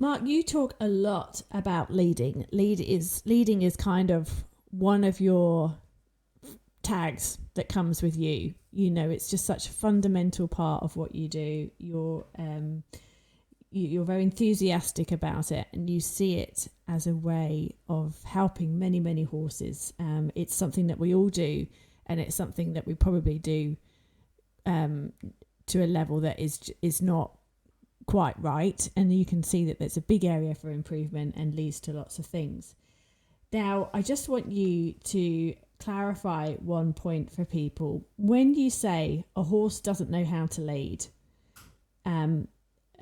Mark, you talk a lot about leading. Leading is kind of one of your tags that comes with you. You know, it's just such a fundamental part of what you do. You're very enthusiastic about it, and you see it as a way of helping many, many horses. It's something that we all do, and it's something that we probably do to a level that is not quite right, and you can see that there's a big area for improvement and leads to lots of things. Now, I just want you to clarify one point for people. When you say a horse doesn't know how to lead, and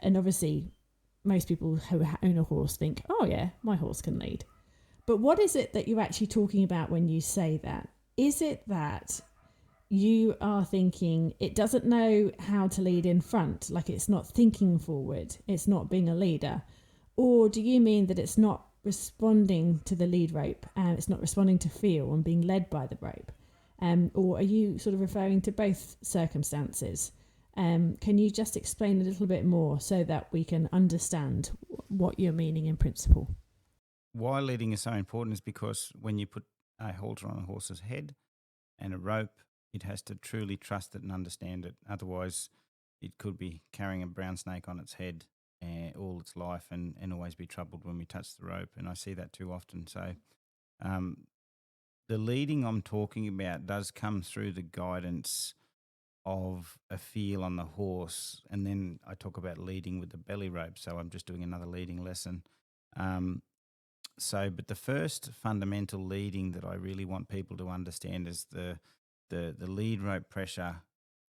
obviously most people who own a horse think, oh yeah, my horse can lead. But what is it that you're actually talking about when you say that? Is it that you are thinking it doesn't know how to lead in front, like it's not thinking forward, it's not being a leader? Or do you mean that it's not responding to the lead rope and it's not responding to feel and being led by the rope? Or are you sort of referring to both circumstances? Can you just explain a little bit more so that we can understand what you're meaning in principle? Why leading is so important is because when you put a halter on a horse's head and a rope, it has to truly trust it and understand it. Otherwise, it could be carrying a brown snake on its head all its life and always be troubled when we touch the rope. And I see that too often. So the leading I'm talking about does come through the guidance of a feel on the horse. And then I talk about leading with the belly rope. So I'm just doing another leading lesson. But the first fundamental leading that I really want people to understand is the lead rope pressure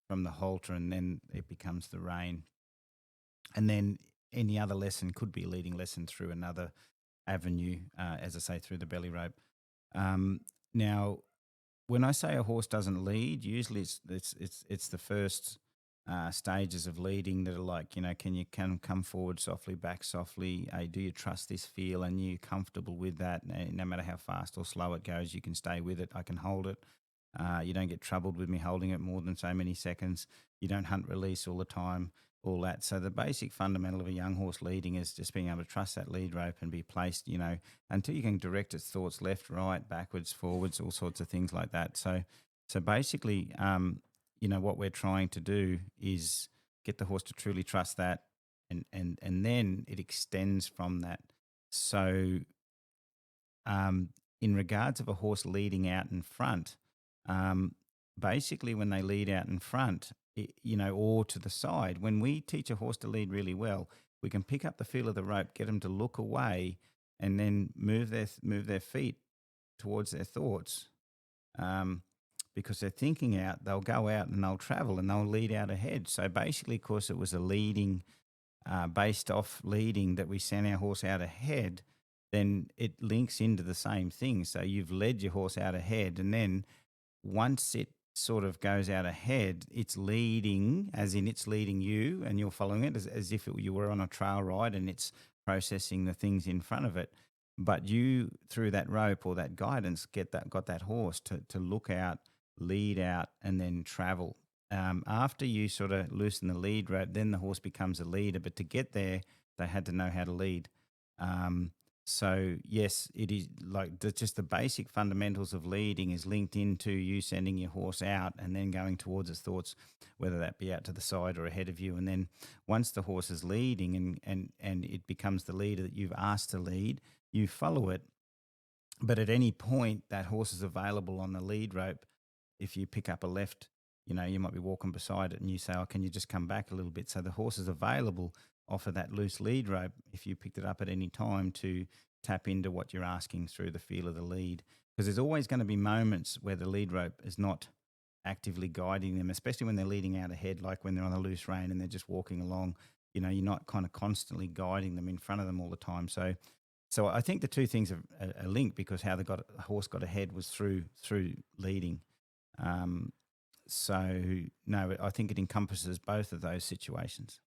from the halter, and then it becomes the rein. And then any other lesson could be a leading lesson through another avenue, as I say, through the belly rope. Now, when I say a horse doesn't lead, usually it's the first stages of leading that are like, can you come forward softly, back softly? Do you trust this feel? And you're comfortable with that? No matter how fast or slow it goes, you can stay with it. I can hold it. You don't get troubled with me holding it more than so many seconds. You don't hunt release all the time, all that. So the basic fundamental of a young horse leading is just being able to trust that lead rope and be placed, until you can direct its thoughts left, right, backwards, forwards, all sorts of things like that. So basically, what we're trying to do is get the horse to truly trust that, and then it extends from that. So in regards of a horse leading out in front, basically when they lead out in front, or to the side, when we teach a horse to lead really well, we can pick up the feel of the rope, get them to look away, and then move their feet towards their thoughts. Because they're thinking out, they'll go out and they'll travel and they'll lead out ahead. So basically, of course, it was a leading, based off leading that we sent our horse out ahead, then it links into the same thing. So you've led your horse out ahead, and then once it sort of goes out ahead, it's leading, as in it's leading you and you're following it as if you were on a trail ride, and it's processing the things in front of it. But you, through that rope or that guidance, got that horse to look out, lead out, and then travel. After you sort of loosen the lead rope, then the horse becomes a leader. But to get there, they had to know how to lead. So yes, it is like just the basic fundamentals of leading is linked into you sending your horse out and then going towards its thoughts, whether that be out to the side or ahead of you. And then once the horse is leading and it becomes the leader that you've asked to lead, you follow it. But at any point, that horse is available on the lead rope. If you pick up a left, you might be walking beside it and you say, oh, can you just come back a little bit? So the horse is available off of that loose lead rope if you picked it up at any time to tap into what you're asking through the feel of the lead. Because there's always going to be moments where the lead rope is not actively guiding them, especially when they're leading out ahead, like when they're on a loose rein and they're just walking along. You're not kind of constantly guiding them in front of them all the time. So I think the two things are linked, because how the horse got ahead was through leading. No, I think it encompasses both of those situations.